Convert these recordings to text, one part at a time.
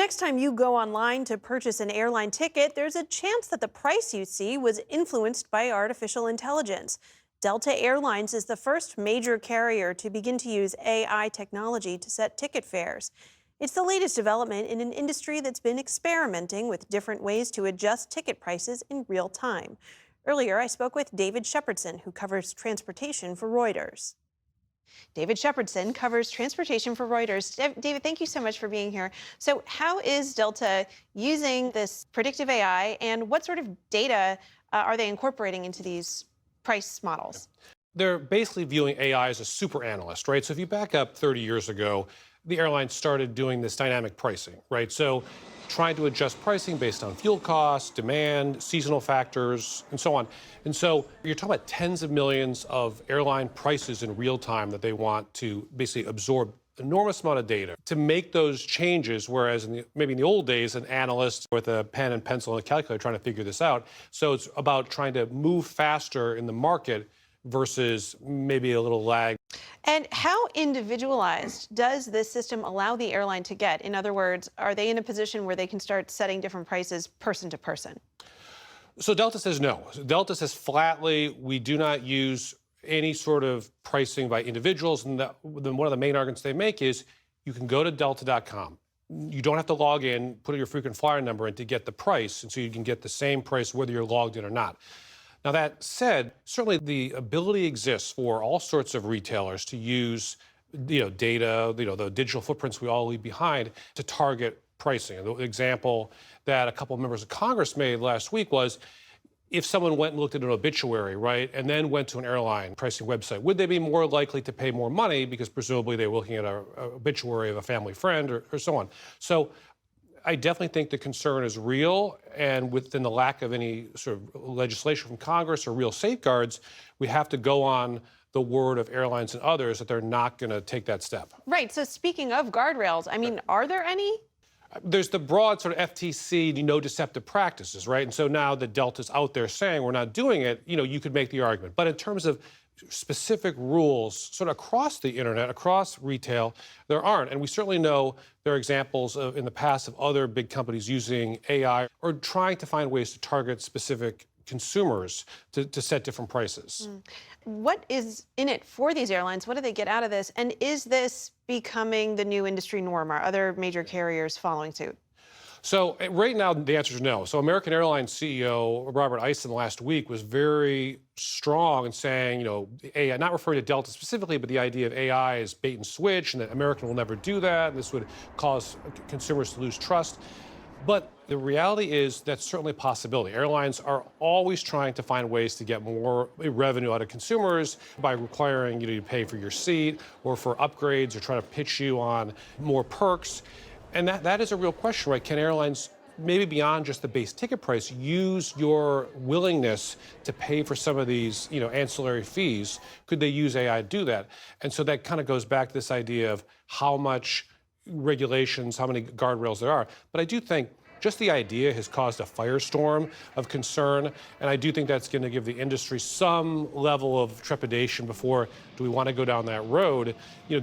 next time you go online to purchase an airline ticket, there's a chance that the price you see was influenced by artificial intelligence. Delta Airlines is the first major carrier to begin to use AI technology to set ticket fares. It's the latest development in an industry that's been experimenting with different ways to adjust ticket prices in real time. Earlier, I spoke with David Shepardson, who covers transportation for Reuters. David Shepardson covers transportation for Reuters. David, thank you so much for being here. So how is Delta using this predictive AI, and what sort of data are they incorporating into these price models? They're basically viewing AI as a super analyst, right? So if you back up 30 years ago, the airlines started doing this dynamic pricing, right? So trying to adjust pricing based on fuel costs, demand, seasonal factors, and so on. And so you're talking about tens of millions of airline prices in real time that they want to basically absorb enormous amount of data to make those changes, whereas maybe in the old days, an analyst with a pen and pencil and a calculator trying to figure this out. So it's about trying to move faster in the market versus maybe a little lag. And how individualized does this system allow the airline to get? In other words, are they in a position where they can start setting different prices person to person? So Delta says no. Delta says flatly, we do not use any sort of pricing by individuals. And one of the main arguments they make is you can go to delta.com. You don't have to log in, put your frequent flyer number in to get the price. And so you can get the same price whether you're logged in or not. Now, that said, certainly the ability exists for all sorts of retailers to use, data, the digital footprints we all leave behind to target pricing. And the example that a couple of members of Congress made last week was if someone went and looked at an obituary, right, and then went to an airline pricing website, would they be more likely to pay more money because presumably they were looking at an obituary of a family friend or so on? So I definitely think the concern is real, and within the lack of any sort of legislation from Congress or real safeguards, we have to go on the word of airlines and others that they're not going to take that step. Right. So speaking of guardrails, are there any? There's the broad sort of FTC, no deceptive practices, right? And so now that Delta's out there saying we're not doing it, you could make the argument. But in terms of specific rules sort of across the internet, across retail, there aren't. And we certainly know there are examples in the past of other big companies using AI or trying to find ways to target specific consumers to set different prices. What is in it for these airlines? What do they get out of this? And is this becoming the new industry norm? Are other major carriers following suit? So right now, the answer is no. So American Airlines CEO Robert Isom last week was very strong in saying, AI, not referring to Delta specifically, but the idea of AI is bait and switch and that American will never do that. And this would cause consumers to lose trust. But the reality is that's certainly a possibility. Airlines are always trying to find ways to get more revenue out of consumers by requiring you to pay for your seat or for upgrades or trying to pitch you on more perks. And that is a real question, right? Can airlines, maybe beyond just the base ticket price, use your willingness to pay for some of these, ancillary fees? Could they use AI to do that? And so that kind of goes back to this idea of how much regulations, how many guardrails there are. But I do think just the idea has caused a firestorm of concern, and I do think that's going to give the industry some level of trepidation before do we want to go down that road,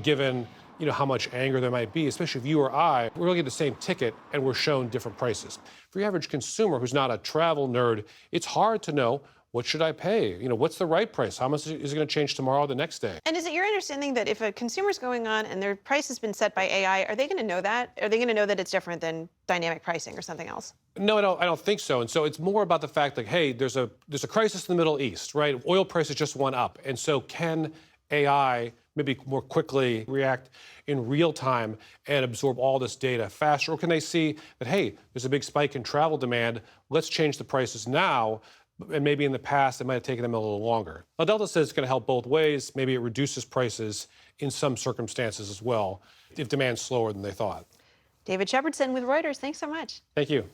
given how much anger there might be, especially if you or I, we're looking at the same ticket and we're shown different prices. For the average consumer who's not a travel nerd, it's hard to know, what should I pay? What's the right price? How much is it going to change tomorrow or the next day? And is it your understanding that if a consumer's going on and their price has been set by AI, are they going to know that? Are they going to know that it's different than dynamic pricing or something else? No, I don't think so. And so it's more about the fact that, hey, there's a crisis in the Middle East, right? Oil prices just went up. And so can AI maybe more quickly react in real time and absorb all this data faster? Or can they see that, hey, there's a big spike in travel demand, let's change the prices now, and maybe in the past it might have taken them a little longer. Now, Delta says it's going to help both ways. Maybe it reduces prices in some circumstances as well if demand's slower than they thought. David Shepardson with Reuters, thanks so much. Thank you.